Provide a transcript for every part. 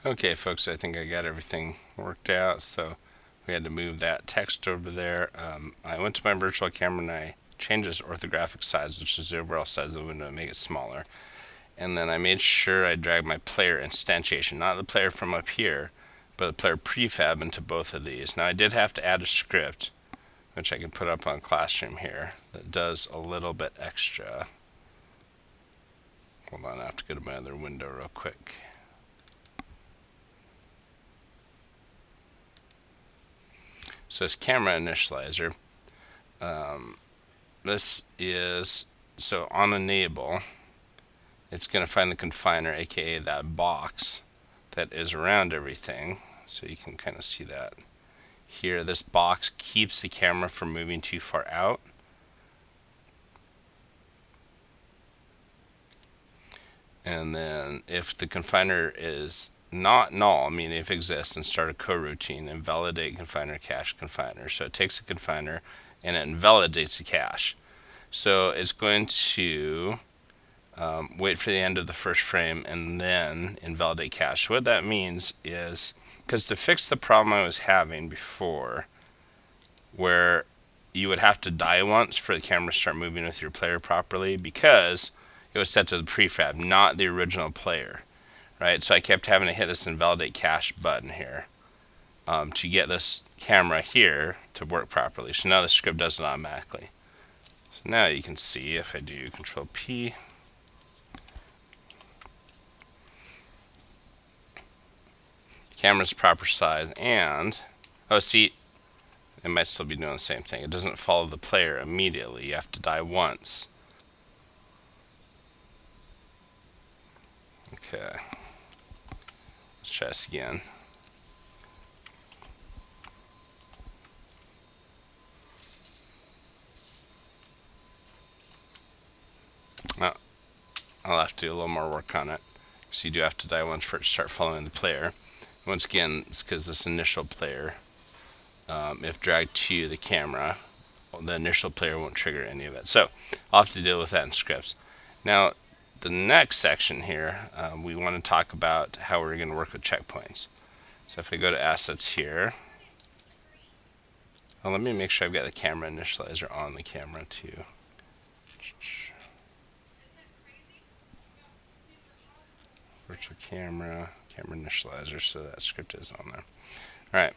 Okay, folks, I think I got everything worked out. So we had to move that text over there. I went to my virtual camera and I changed its orthographic size, which is the overall size of the window, to make it smaller. And then I made sure I dragged my player instantiation, not the player from up here, but the player prefab into both of these. Now I did have to add a script, which I can put up on Classroom here, that does a little bit extra. Hold on, I have to go to my other window real quick. So it's camera initializer. This is, so on enable, it's going to find the confiner, aka that box that is around everything. So you can kind of see that here. This box keeps the camera from moving too far out. And then if the confiner is not null, meaning if it exists, and start a coroutine, invalidate confiner cache confiner. So it takes the confiner and it invalidates the cache. So it's going to wait for the end of the first frame and then invalidate cache. What that means is, because to fix the problem I was having before, where you would have to die once for the camera to start moving with your player properly, because it was set to the prefab, not the original player, right? So I kept having to hit this invalidate cache button here to get this camera here to work properly. So now the script does it automatically. So now you can see if I do Control P, camera's proper size, and oh, see, it might still be doing the same thing. It doesn't follow the player immediately. You have to die once. Okay, let's try this again. Oh, I'll have to do a little more work on it. So you do have to die once for it to start following the player. Once again, it's because this initial player, if dragged to the camera, the initial player won't trigger any of it. So I'll have to deal with that in scripts. Now, the next section here, we want to talk about how we're going to work with checkpoints. So if I go to assets here, well, let me make sure I've got the camera initializer on the camera too. Virtual camera, camera initializer, so that script is on there. Alright.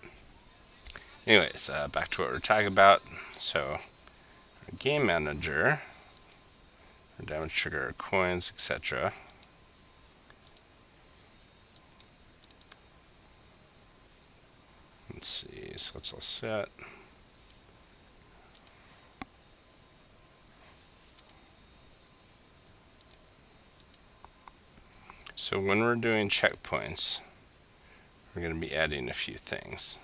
Anyways, back to what we're talking about. So, our game manager, our damage trigger, our coins, etc. Let's see, so it's all set. So when we're doing checkpoints, we're going to be adding a few things.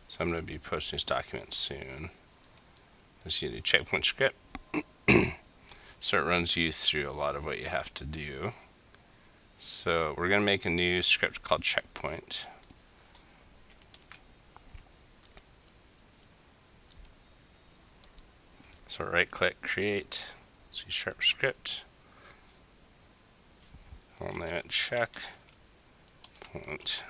So I'm going to be posting this document soon. Let's use a checkpoint script. So it runs you through a lot of what you have to do. So we're going to make a new script called checkpoint. So right click, create, C# script. I'll name it check point.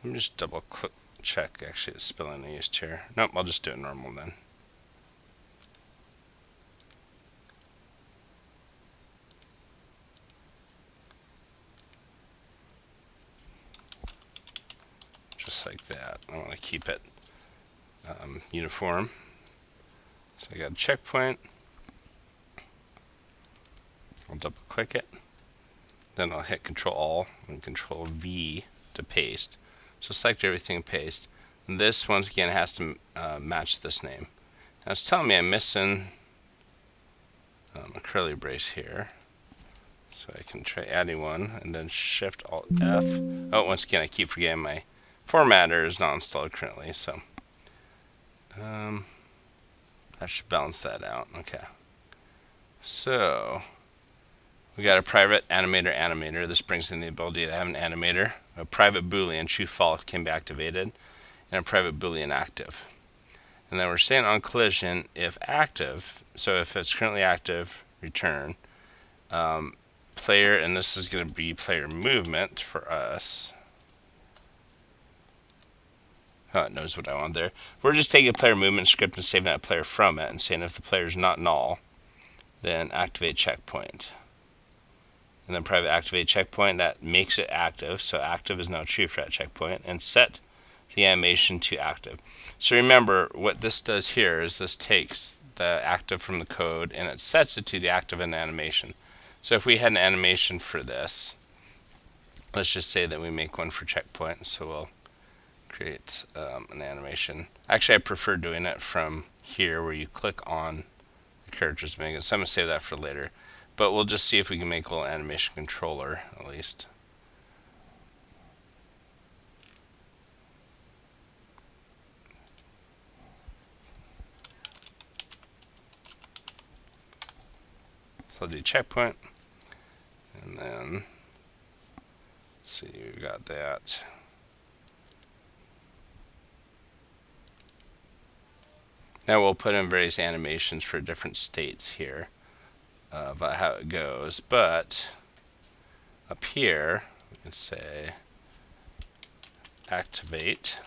Let me just double click check actually the spelling I used here. Nope, I'll just do it normal then. Just like that. I want to keep it uniform. So I got a checkpoint. I'll double click it. Then I'll hit Control Alt and Control V to paste. So select everything and paste. And this once again has to match this name. Now it's telling me I'm missing a curly brace here. So I can try adding one and then Shift Alt F. Oh, once again I keep forgetting my formatter is not installed currently, so that should balance that out. Okay. So we got a private animator. This brings in the ability to have an animator. A private boolean true false can be activated, and a private boolean active. And then we're saying on collision, if active, so if it's currently active, return player, and this is going to be player movement for us. Oh, it knows what I want there. We're just taking a player movement script and saving that player from it and saying if the player is not null, then activate checkpoint. And then private activate checkpoint, that makes it active. So active is now true for that checkpoint, and set the animation to active. So remember, what this does here is this takes the active from the code and it sets it to the active in the animation. So if we had an animation for this, let's just say that we make one for checkpoint. So we'll create an animation. Actually, I prefer doing it from here where you click on the characters make it. So I'm going to save that for later. But we'll just see if we can make a little animation controller at least. So I'll do checkpoint. And then, let's see, we got that. Now we'll put in various animations for different states here about how it goes. But up here, we can say activate.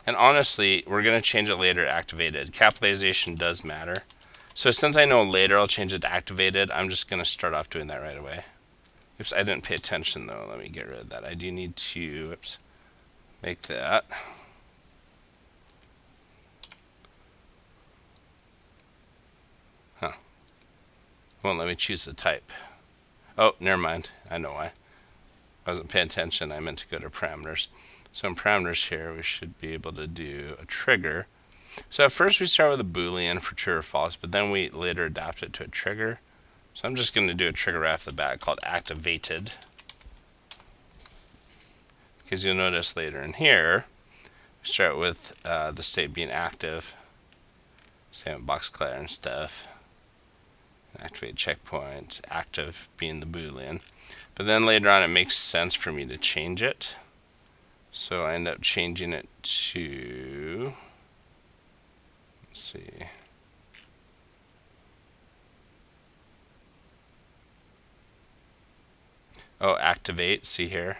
And honestly, we're going to change it later to activated. Capitalization does matter. So since I know later I'll change it to activated, I'm just going to start off doing that right away. Oops, I didn't pay attention though. Let me get rid of that. I do need to, make that. Huh. Won't let me choose the type. Oh, never mind. I know why. I wasn't paying attention. I meant to go to parameters. So in parameters here, we should be able to do a trigger. So at first we start with a boolean for true or false, but then we later adapt it to a trigger. So I'm just going to do a trigger right off the bat called activated. Because you'll notice later in here, we start with the state being active. Same with box color and stuff. Activate checkpoint, active being the boolean. But then later on it makes sense for me to change it. So I end up changing it to, let's see. Oh, activate, see here.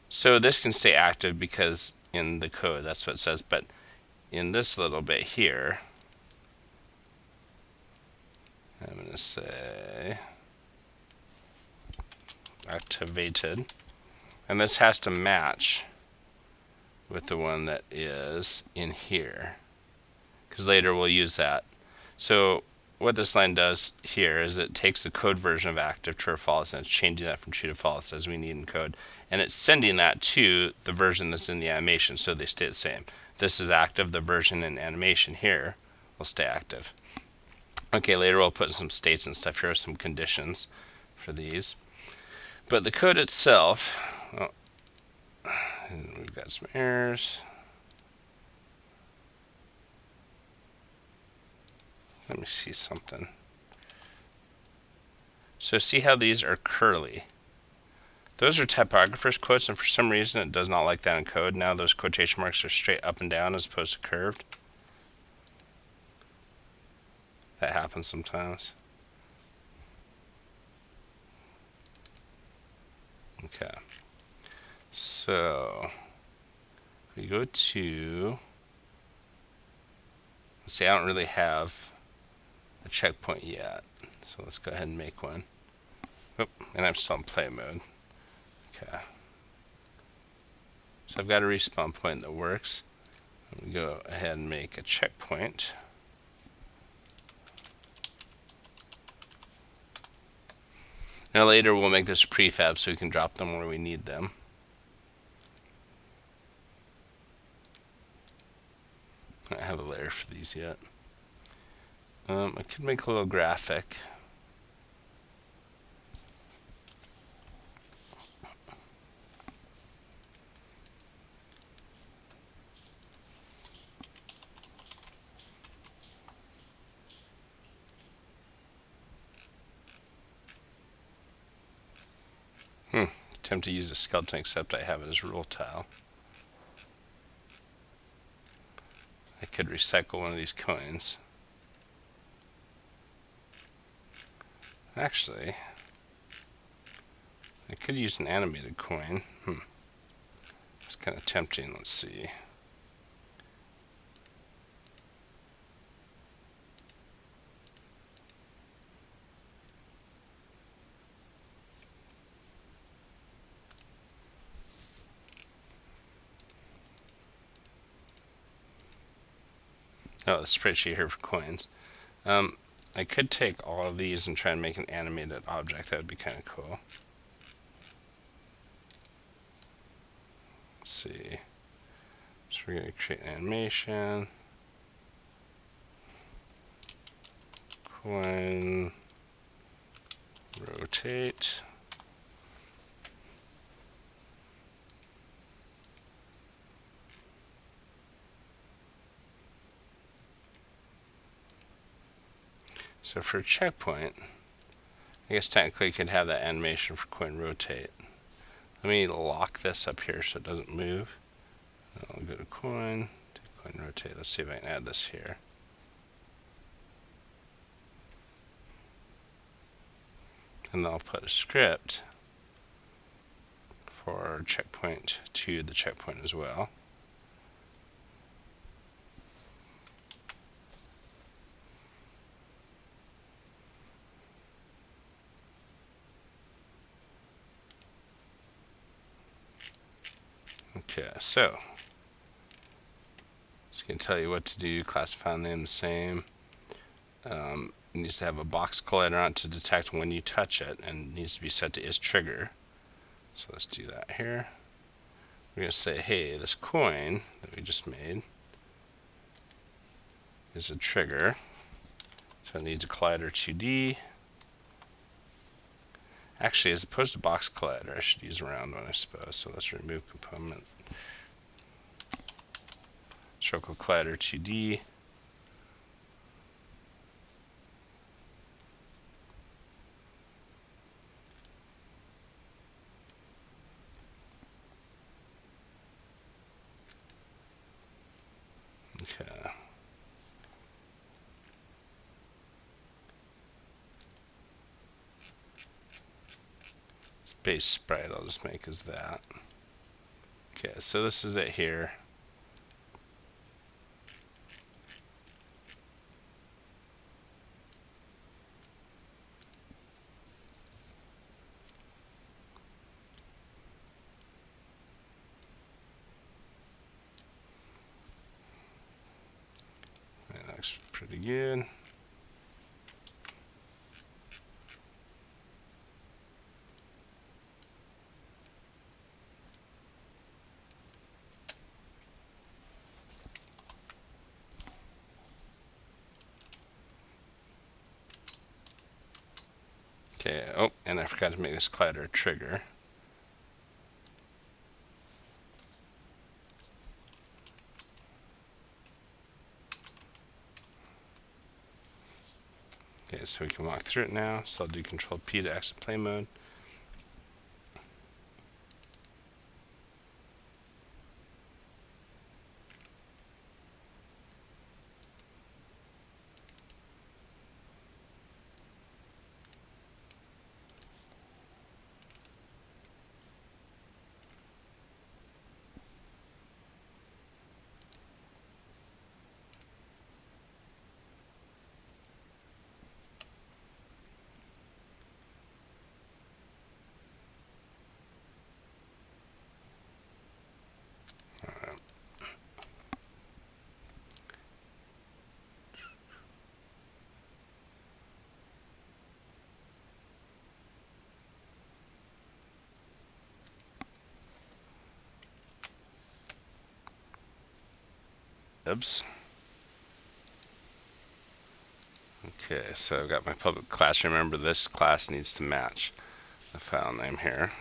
So this can stay active because in the code, that's what it says. But in this little bit here, I'm going to say activated. And this has to match with the one that is in here, because later we'll use that. So what this line does here is it takes the code version of active, true or false, and it's changing that from true to false as we need in code. And it's sending that to the version that's in the animation, so they stay the same. This is active, the version in animation here will stay active. Okay, later we'll put some states and stuff here, some conditions for these. But the code itself, oh, and we've got some errors. Let me see something. So see how these are curly. Those are typographer's quotes, and for some reason it does not like that in code. Now those quotation marks are straight up and down as opposed to curved. That happens sometimes. Okay. So we go to, let's see, I don't really have a checkpoint yet. So let's go ahead and make one. Oop, and I'm still in play mode. Okay. So I've got a respawn point that works. Let me go ahead and make a checkpoint. Now later we'll make this prefab so we can drop them where we need them. I don't have a layer for these yet. I could make a little graphic. Attempt to use a skeleton, except I have it as rule tile. I could recycle one of these coins. Actually, I could use an animated coin. It's kind of tempting. Let's see. Oh, the spreadsheet here for coins. I could take all of these and try and make an animated object. That would be kind of cool. Let's see. So we're going to create an animation. Coin. Rotate. So for checkpoint, I guess technically you could have that animation for coin rotate. Let me lock this up here so it doesn't move. I'll go to coin, coin rotate. Let's see if I can add this here. And then I'll put a script for checkpoint to the checkpoint as well. Okay, so it's going to tell you what to do. Class file name the same. It needs to have a box collider on it to detect when you touch it, and it needs to be set to is trigger. So let's do that here. We're going to say, hey, this coin that we just made is a trigger. So it needs a collider 2D. Actually, as opposed to box collider, I should use a round one, I suppose. So let's remove component. Circle collider 2D. Okay. Base sprite I'll just make as that. Okay, so this is it here. That looks pretty good. Okay, oh, and I forgot to make this collider a trigger. Okay, so we can walk through it now. So I'll do Control P to exit play mode. Oops. Okay, so I've got my public class. Remember, this class needs to match the file name here.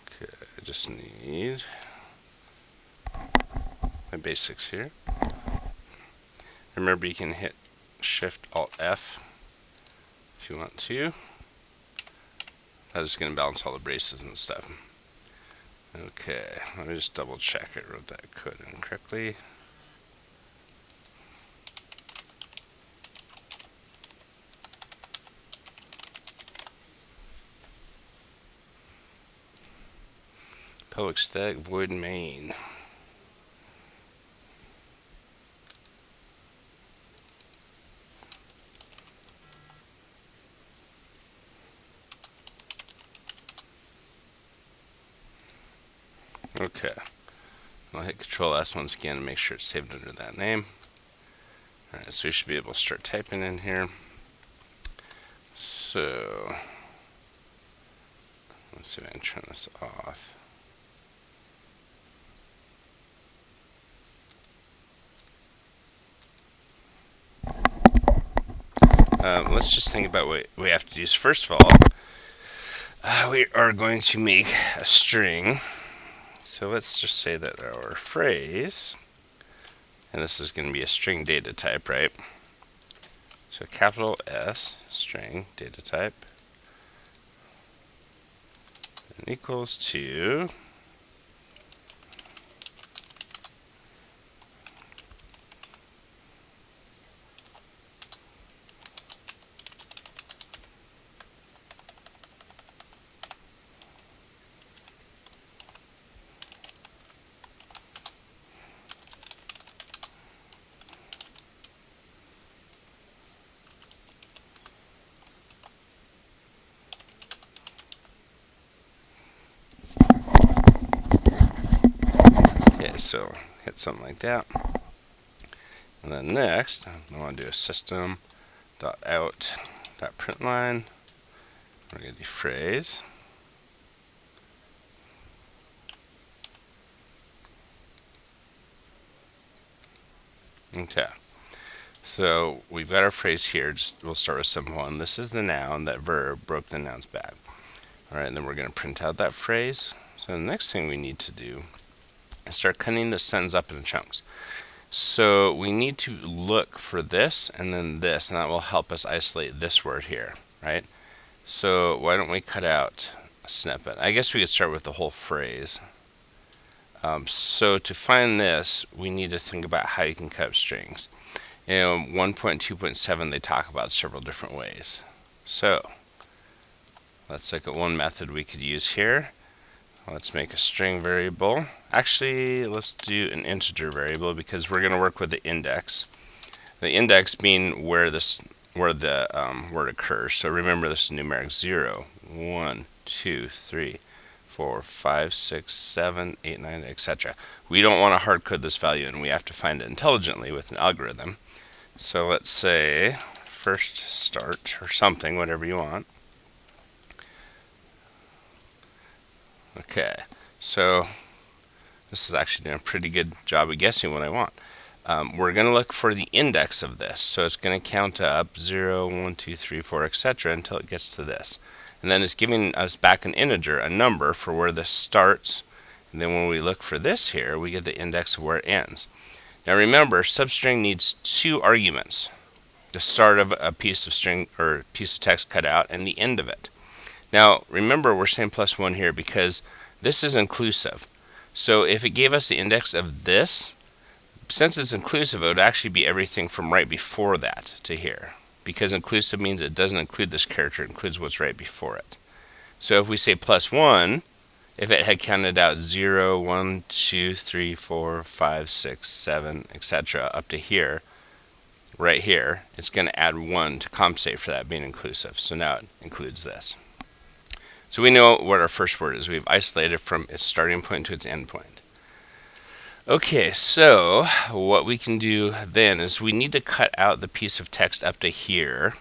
Okay, I just need my basics here. Remember, you can hit Shift Alt F if you want to. That is going to balance all the braces and stuff. Okay, let me just double check I wrote that code in correctly. Public static void main. Okay, I'll hit Control S once again to make sure it's saved under that name. Alright, so we should be able to start typing in here. So, let's see if I can turn this off. Let's just think about what we have to do. First of all, we are going to make a string. So let's just say that our phrase, and this is going to be a string data type, right? So capital S, string data type, and equals to so hit something like that. And then next, I want to do a system.out.println. We're going to do phrase. Okay. So we've got our phrase here. We'll start with simple one. This is the noun. That verb broke the noun's back. All right, and then we're going to print out that phrase. So the next thing we need to do is start cutting the sentence up into chunks. So we need to look for this and then this, and that will help us isolate this word here, right? So why don't we cut out a snippet? I guess we could start with the whole phrase. So to find this, we need to think about how you can cut up strings. In 1.2.7, they talk about several different ways. So let's look at one method we could use here. Let's make a string variable. Actually, let's do an integer variable because we're going to work with the index. The index being where the word occurs. So remember, this is numeric 0, 1, 2, 3, 4, 5, 6, 7, 8, 9, etc. We don't want to hard code this value, and we have to find it intelligently with an algorithm. So let's say first start or something, whatever you want. Okay, so this is actually doing a pretty good job of guessing what I want. We're going to look for the index of this. So it's going to count up 0, 1, 2, 3, 4, etc. until it gets to this. And then it's giving us back an integer, a number for where this starts. And then when we look for this here, we get the index of where it ends. Now remember, substring needs two arguments. The start of a piece of string or piece of text cut out and the end of it. Now remember, we're saying +1 here because this is inclusive. So if it gave us the index of this, since it's inclusive, it would actually be everything from right before that to here. Because inclusive means it doesn't include this character, it includes what's right before it. So if we say +1, if it had counted out 0, 1, 2, 3, 4, 5, 6, 7, etc. up to here, right here, it's going to add 1 to compensate for that being inclusive. So now it includes this. So we know what our first word is. We've isolated from its starting point to its end point. Okay, so what we can do then is we need to cut out the piece of text up to here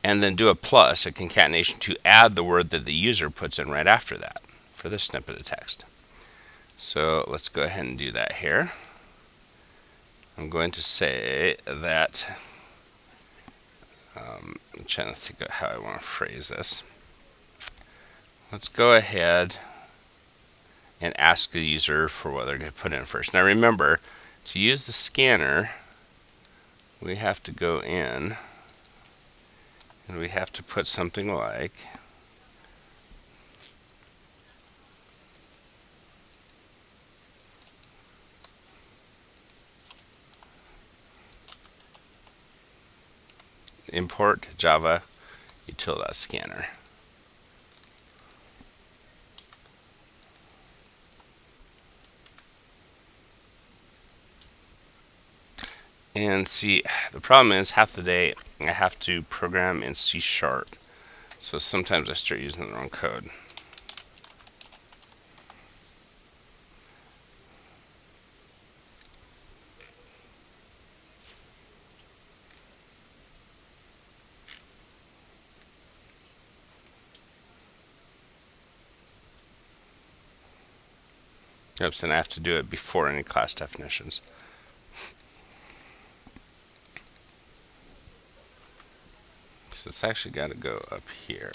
and then do a plus, a concatenation, to add the word that the user puts in right after that for this snippet of text. So let's go ahead and do that here. I'm going to say that, I'm trying to think of how I want to phrase this. Let's go ahead and ask the user for what they're going to put in first. Now remember, to use the scanner, we have to go in and we have to put something like import Java util.scanner. And see, the problem is half the day I have to program in C#. So sometimes I start using the wrong code. Oops, and I have to do it before any class definitions. So it's actually got to go up here.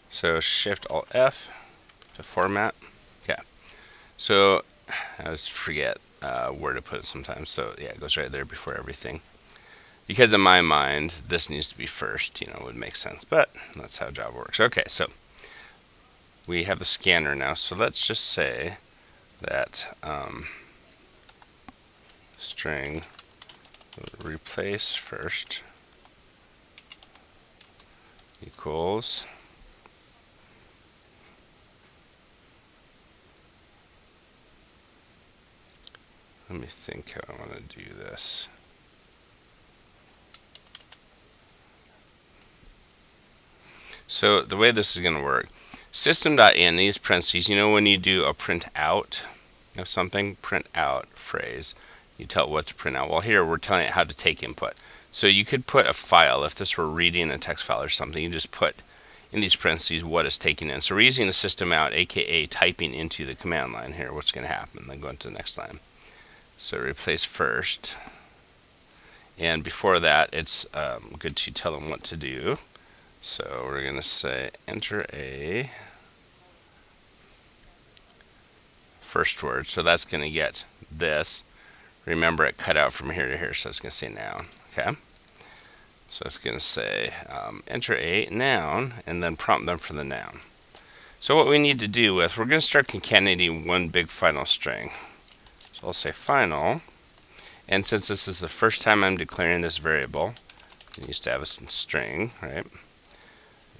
So Shift Alt F to format. Okay. So I always forget where to put it sometimes. So yeah, it goes right there before everything. Because in my mind, this needs to be first. It would make sense, but that's how Java works. Okay, so we have the scanner now. So let's just say that string replace first equals let me think how I want to do this. So the way this is going to work, system.in, these parentheses, when you do a print out of something, print out phrase, you tell it what to print out. Well, here we're telling it how to take input. So you could put a file, if this were reading a text file or something, you just put in these parentheses what is taken in. So we're using the system out, aka typing into the command line here. What's going to happen? Then go into the next line. So replace first. And before that, it's good to tell them what to do. So we're going to say enter a first word. So that's going to get this. Remember, it cut out from here to here, so it's going to say noun. Okay. So it's going to say enter a noun and then prompt them for the noun. So what we need to do with, we're going to start concatenating one big final string. So I'll say final. And since this is the first time I'm declaring this variable, it needs to have a string, right?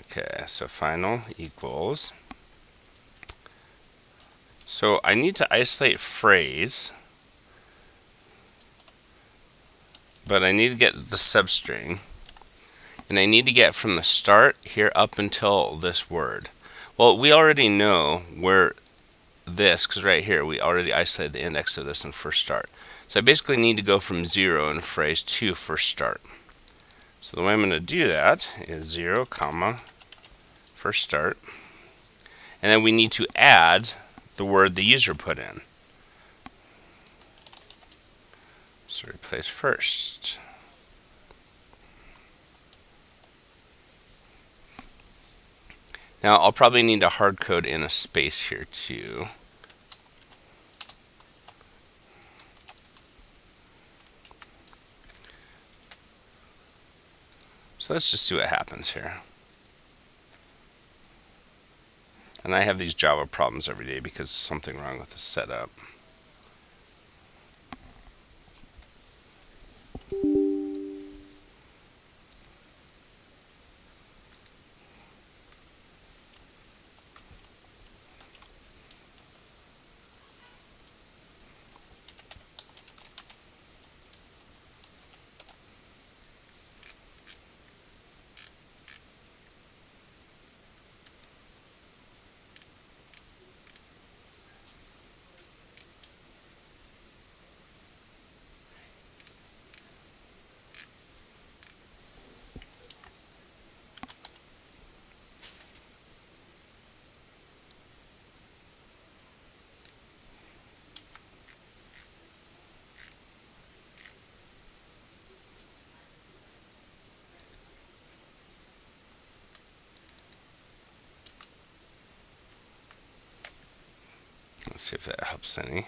Okay, so final equals. So I need to isolate phrase, but I need to get the substring. And I need to get from the start here up until this word. Well, we already know where this, because right here we already isolated the index of this in first start. So I basically need to go from 0 in phrase to first start. So the way I'm going to do that is 0, comma, first start. And then we need to add the word the user put in. So replace first. Now I'll probably need to hard code in a space here too. So let's just see what happens here. And I have these Java problems every day because there's something wrong with the setup. Let's see if that helps any.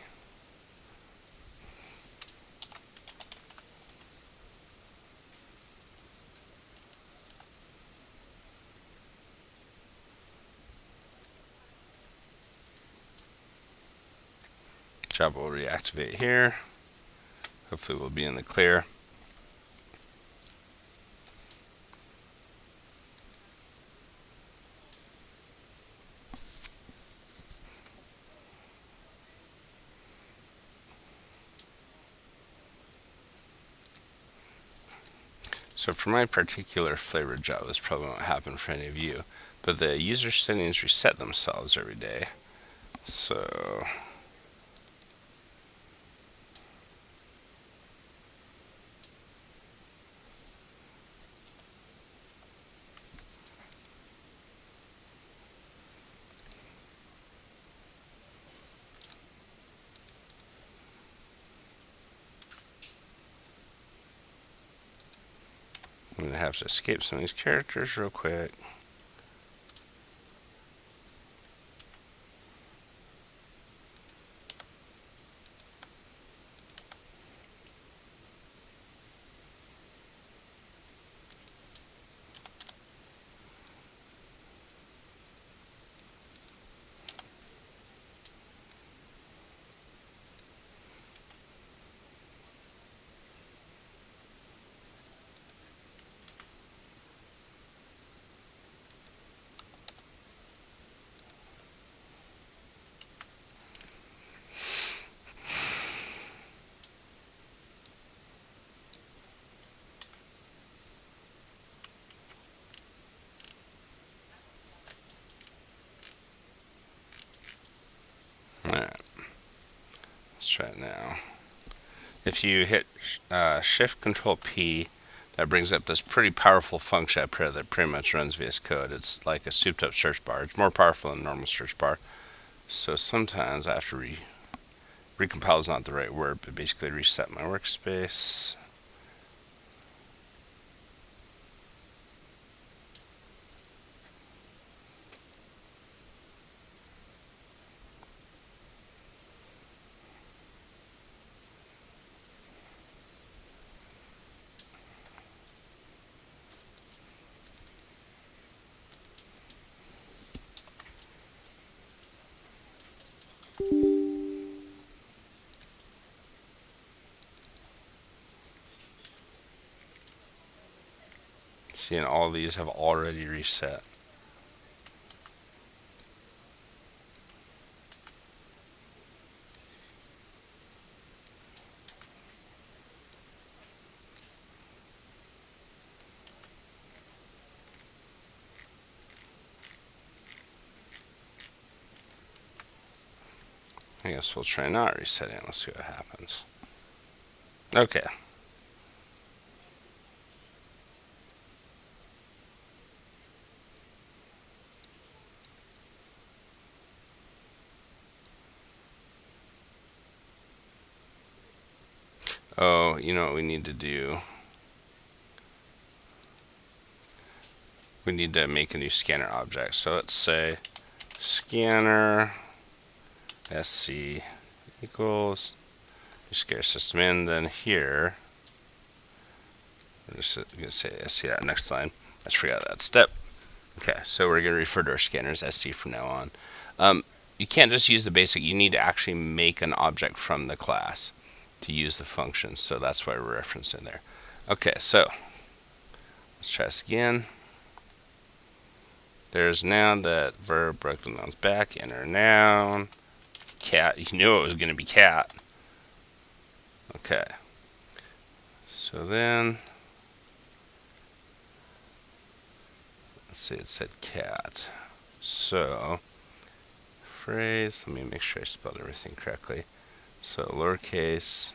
Java will reactivate here. Hopefully we'll be in the clear. So for my particular flavor of Java, this probably won't happen for any of you, but the user settings reset themselves every day. So I'm going to have to escape some of these characters real quick. Alright, let's try it now. If you hit Shift Control P, that brings up this pretty powerful function up here that pretty much runs VS Code. It's like a souped up search bar. It's more powerful than a normal search bar. So sometimes I have to recompile is not the right word, but basically reset my workspace. See, and all these have already reset. I guess we'll try not resetting. Let's see what happens. Okay. Oh, you know what we need to do? We need to make a new scanner object. So let's say scanner sc equals scanner system in. Then here, we're just going to say sc that next line. I just forgot that step. Okay, so we're going to refer to our scanner as sc from now on. You can't just use the basic. You need to actually make an object from the class to use the functions. So that's why we're referencing there. Okay, so let's try this again. There's noun that verb broke the nouns back. Enter noun. Cat. You knew it was going to be cat. Okay. So then, let's say it said cat. So, phrase. Let me make sure I spelled everything correctly. So lowercase.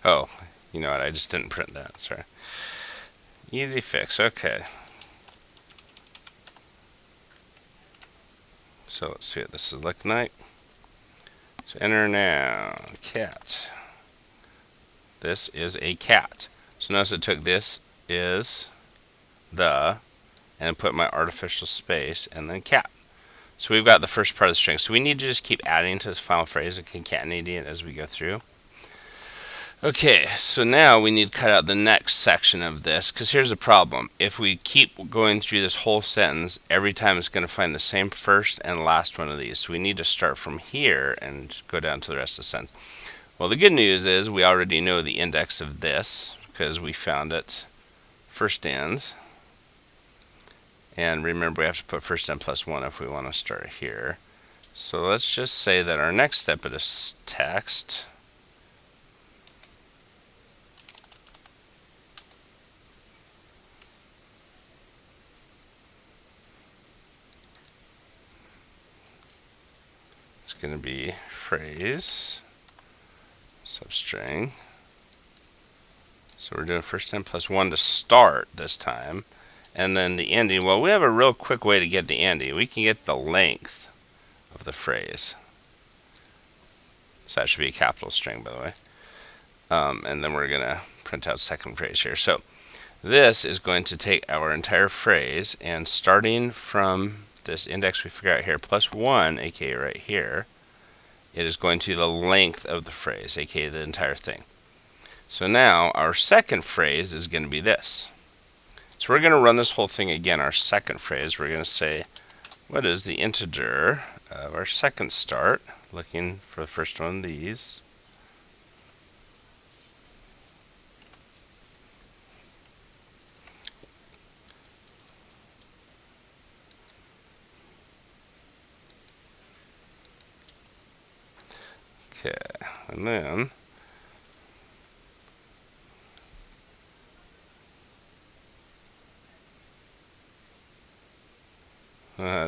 Oh, you know what? I just didn't print that. Sorry. Easy fix. Okay. So let's see what this is looking like. So enter noun, cat. This is a cat. So notice it took this is the and put my artificial space and then cat. So we've got the first part of the string. So we need to just keep adding to this final phrase and concatenating it as we go through. Okay, so now we need to cut out the next section of this, because here's the problem. If we keep going through this whole sentence, every time it's going to find the same first and last one of these. So we need to start from here and go down to the rest of the sentence. Well, the good news is we already know the index of this, because we found it first end. And remember, we have to put first end plus 1 if we want to start here. So let's just say that our next step is text. It's going to be phrase, substring. So we're doing first end plus 1 to start this time. And then the ending, well, we have a real quick way to get the ending. We can get the length of the phrase. So that should be a capital string, by the way. And then we're going to print out second phrase here. So this is going to take our entire phrase, and starting from this index we figure out here, plus 1, aka right here, it is going to the length of the phrase, aka the entire thing. So now our second phrase is going to be this. So we're going to run this whole thing again. Our second phrase, we're going to say, what is the integer of our second start? Looking for the first one of these. Okay, and then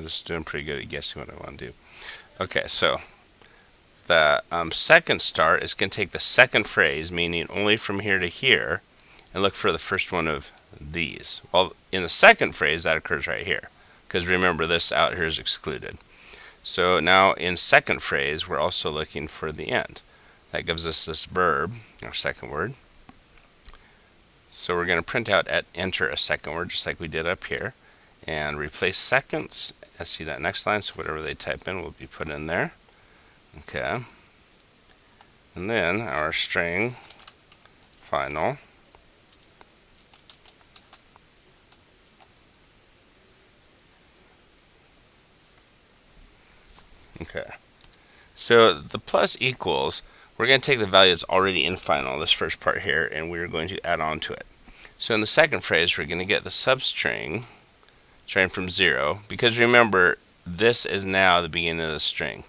just doing pretty good at guessing what I want to do. Okay, so the second start is going to take the second phrase, meaning only from here to here, and look for the first one of these. Well, in the second phrase, that occurs right here, because remember, this out here is excluded. So now in second phrase, we're also looking for the end. That gives us this verb, our second word. So we're going to print out at enter a second word, just like we did up here, and replace seconds. I see that next line, so whatever they type in will be put in there. Okay. And then our string final. Okay. So the plus equals, we're going to take the value that's already in final, this first part here, and we're going to add on to it. So in the second phrase, we're going to get the substring starting from 0, because remember, this is now the beginning of the string.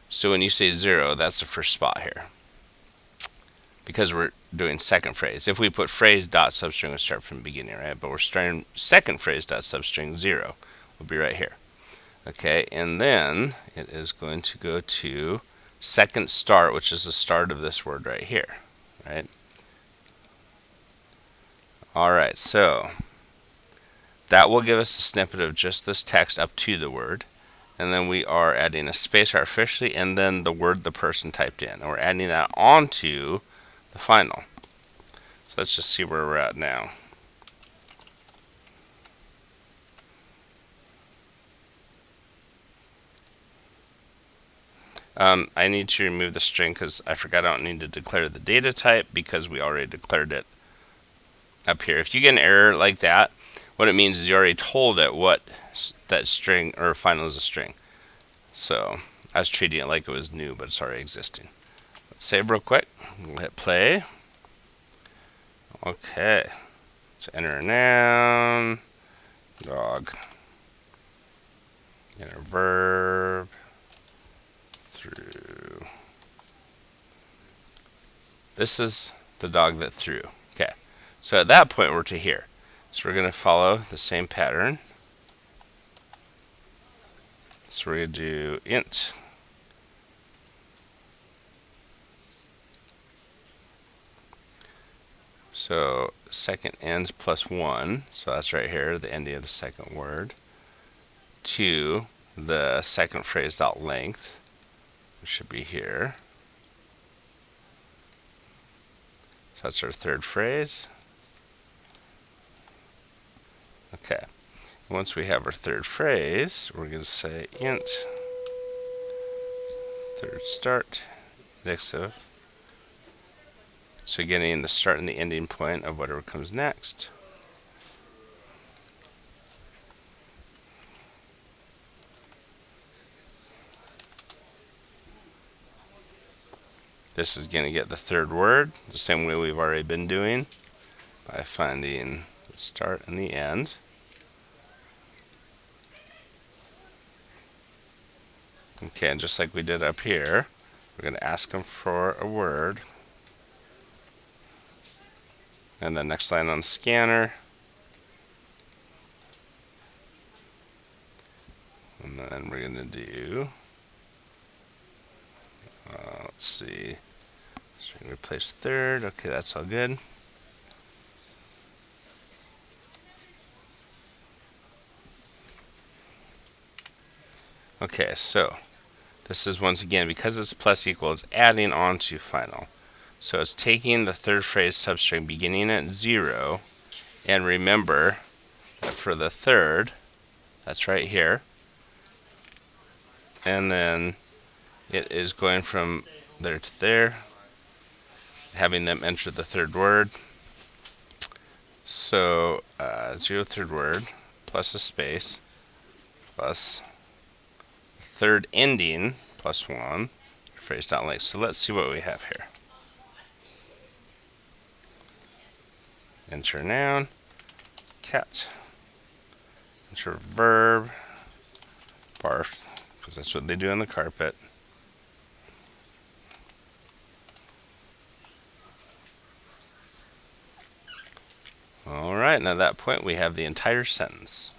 So when you say 0, that's the first spot here, because we're doing second phrase. If we put phrase dot substring, we'll start from the beginning, right? But we're starting second phrase dot substring 0 will be right here. Okay, and then it is going to go to second start, which is the start of this word right here, right? All right, so that will give us a snippet of just this text up to the word, and then we are adding a space artificially, and then the word the person typed in, and we're adding that onto the final. So let's just see where we're at now. I need to remove the string because I forgot I don't need to declare the data type because we already declared it up here. If you get an error like that, what it means is you already told it what that string or final is a string. So I was treating it like it was new, but it's already existing. Let's save real quick. We'll hit play. Okay. So enter a noun, dog, enter verb, threw. This is the dog that threw. Okay. So at that point, we're to here. So we're going to follow the same pattern. So we're going to do int. So second end plus 1. So that's right here, the ending of the second word. To the second phrase dot length, which should be here. So that's our third phrase. Okay. Once we have our third phrase, we're going to say int third start index of. So getting the start and the ending point of whatever comes next. This is going to get the third word the same way we've already been doing by finding the start and the end. Okay, and just like we did up here, we're going to ask them for a word. And the next line on the scanner. And then we're going to do, let's see, so we're going to replace third. Okay, that's all good. Okay, so this is once again, because it's plus equal, it's adding on to final. So it's taking the third phrase substring beginning at 0, and remember that for the third, that's right here, and then it is going from there to there, having them enter the third word. So 0 third word plus a space plus third ending plus 1 phrase dot length. So let's see what we have here. Enter noun, cat, enter verb, barf, because that's what they do on the carpet. Alright, now at that point we have the entire sentence.